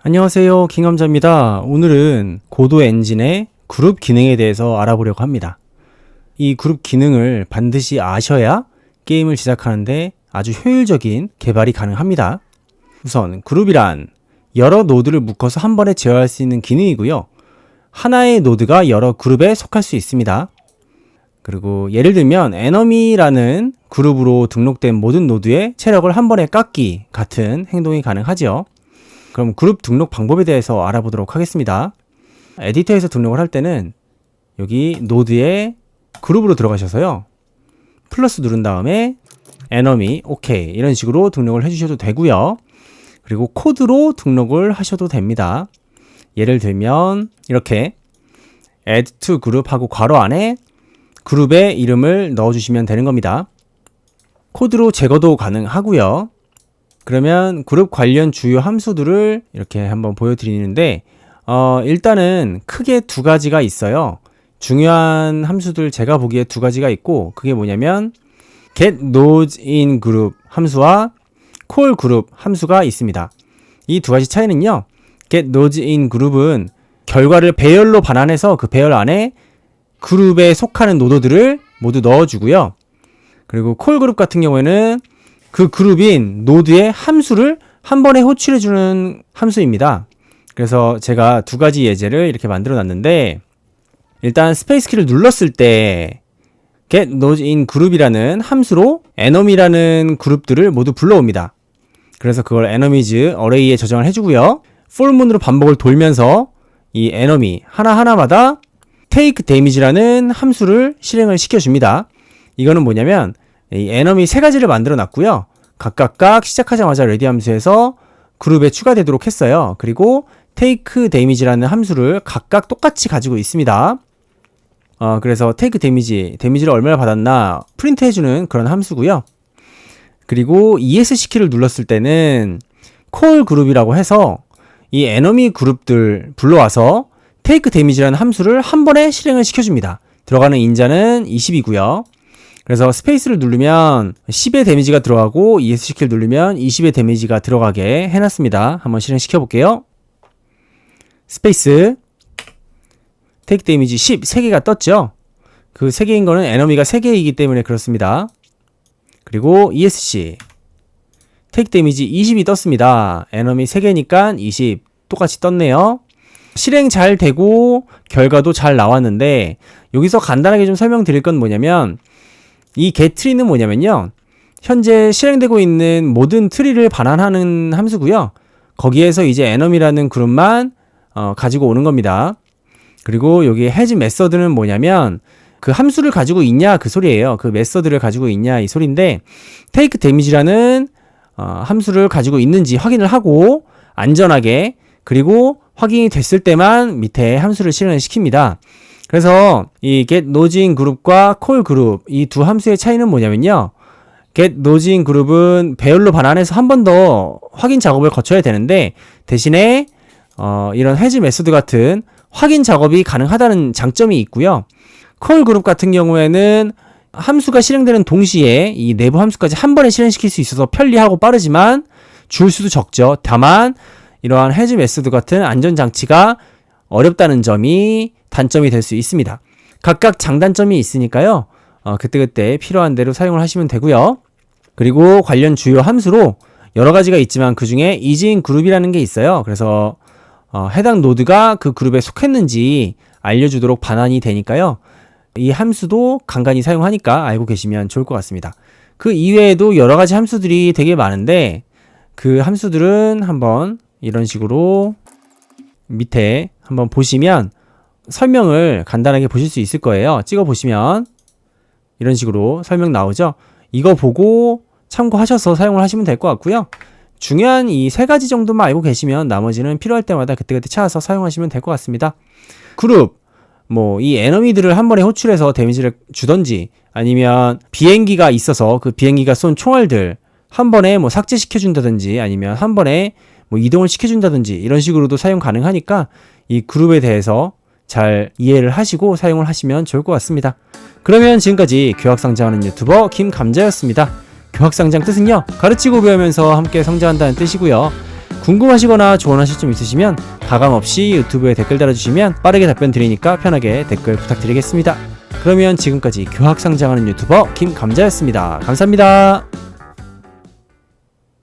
안녕하세요, 킹감자입니다. 오늘은 고도 엔진의 그룹 기능에 대해서 알아보려고 합니다. 이 그룹 기능을 반드시 아셔야 게임을 제작하는데 아주 효율적인 개발이 가능합니다. 우선 그룹이란 여러 노드를 묶어서 한 번에 제어할 수 있는 기능이고요. 하나의 노드가 여러 그룹에 속할 수 있습니다. 그리고 예를 들면 에너미라는 그룹으로 등록된 모든 노드의 체력을 한 번에 깎기 같은 행동이 가능하죠. 그럼 그룹 등록 방법에 대해서 알아보도록 하겠습니다. 에디터에서 등록을 할 때는 여기 노드에 그룹으로 들어가셔서요. 플러스 누른 다음에 에너미, 오케이 이런 식으로 등록을 해주셔도 되고요. 그리고 코드로 등록을 하셔도 됩니다. 예를 들면 이렇게 add to group 하고 괄호 안에 그룹의 이름을 넣어주시면 되는 겁니다. 코드로 제거도 가능하고요. 그러면 그룹 관련 주요 함수들을 이렇게 한번 보여드리는데 일단은 크게 두 가지가 있어요. 중요한 함수들 제가 보기에 두 가지가 있고 그게 뭐냐면 get nodes in group 함수와 call group 함수가 있습니다. 이 두 가지 차이는요. get nodes in group은 결과를 배열로 반환해서 그 배열 안에 그룹에 속하는 노드들을 모두 넣어주고요. 그리고 call group 같은 경우에는 그 그룹인 노드의 함수를 한 번에 호출해주는 함수입니다. 그래서 제가 두 가지 예제를 이렇게 만들어 놨는데 일단 스페이스 키를 눌렀을 때 get nodes in group이라는 함수로 enomy라는 그룹들을 모두 불러옵니다. 그래서 그걸 enemies array에 저장을 해주고요. for 문으로 반복을 돌면서 이 enemy 하나하나마다 take damage라는 함수를 실행을 시켜줍니다. 이거는 뭐냐면 이 에너미 세 가지를 만들어 놨고요. 각각 시작하자마자 레디 함수에서 그룹에 추가되도록 했어요. 그리고 take damage라는 함수를 각각 똑같이 가지고 있습니다. 그래서 take 데미지를 얼마나 받았나 프린트 해주는 그런 함수고요. 그리고 ESC 키를 눌렀을 때는 call 그룹이라고 해서 이 에너미 그룹들 불러와서 take damage라는 함수를 한 번에 실행을 시켜줍니다. 들어가는 인자는 20이고요. 그래서 스페이스를 누르면 10의 데미지가 들어가고 ESC 키를 누르면 20의 데미지가 들어가게 해놨습니다. 한번 실행시켜 볼게요. 스페이스 take 데미지 10 3개가 떴죠. 그 3개인 거는 에너미가 3개이기 때문에 그렇습니다. 그리고 ESC take 데미지 20이 떴습니다. 에너미 3개니까 20 똑같이 떴네요. 실행 잘 되고 결과도 잘 나왔는데 여기서 간단하게 좀 설명드릴 건 뭐냐면 이 getTree는 뭐냐면요. 현재 실행되고 있는 모든 트리를 반환하는 함수고요. 거기에서 이제 enomy라는 그룹만 가지고 오는 겁니다. 그리고 여기 has method는 뭐냐면 그 함수를 가지고 있냐 그 소리예요. 그 method를 가지고 있냐 이 소리인데 take damage라는 함수를 가지고 있는지 확인을 하고 안전하게 그리고 확인이 됐을 때만 밑에 함수를 실행을 시킵니다. 그래서 이 get nodes in group과 call group 이 두 함수의 차이는 뭐냐면요. get nodes in group은 배열로 반환해서 한 번 더 확인 작업을 거쳐야 되는데 대신에 이런 has method 같은 확인 작업이 가능하다는 장점이 있고요. call group 같은 경우에는 함수가 실행되는 동시에 이 내부 함수까지 한 번에 실행시킬 수 있어서 편리하고 빠르지만 줄 수도 적죠. 다만 이러한 has method 같은 안전장치가 어렵다는 점이 단점이 될 수 있습니다. 각각 장단점이 있으니까요. 그때그때 필요한 대로 사용을 하시면 되고요. 그리고 관련 주요 함수로 여러 가지가 있지만 그 중에 is in group이라는 게 있어요. 그래서 해당 노드가 그 그룹에 속했는지 알려주도록 반환이 되니까요. 이 함수도 간간히 사용하니까 알고 계시면 좋을 것 같습니다. 그 이외에도 여러 가지 함수들이 되게 많은데 그 함수들은 한번 이런 식으로 밑에 한번 보시면 설명을 간단하게 보실 수 있을 거예요. 찍어 보시면 이런 식으로 설명 나오죠. 이거 보고 참고하셔서 사용을 하시면 될 것 같고요. 중요한 이 세 가지 정도만 알고 계시면 나머지는 필요할 때마다 그때그때 찾아서 사용하시면 될 것 같습니다. 그룹 이 에너미들을 한 번에 호출해서 데미지를 주던지 아니면 비행기가 있어서 그 비행기가 쏜 총알들 한 번에 삭제시켜 준다든지 아니면 한 번에 이동을 시켜 준다든지 이런 식으로도 사용 가능하니까 이 그룹에 대해서 잘 이해를 하시고 사용을 하시면 좋을 것 같습니다. 그러면 지금까지 교학성장하는 유튜버 김감자였습니다. 교학성장 뜻은요, 가르치고 배우면서 함께 성장한다는 뜻이고요. 궁금하시거나 조언하실 점 있으시면 가감없이 유튜브에 댓글 달아주시면 빠르게 답변 드리니까 편하게 댓글 부탁드리겠습니다. 그러면 지금까지 교학상장하는 유튜버 김감자였습니다. 감사합니다.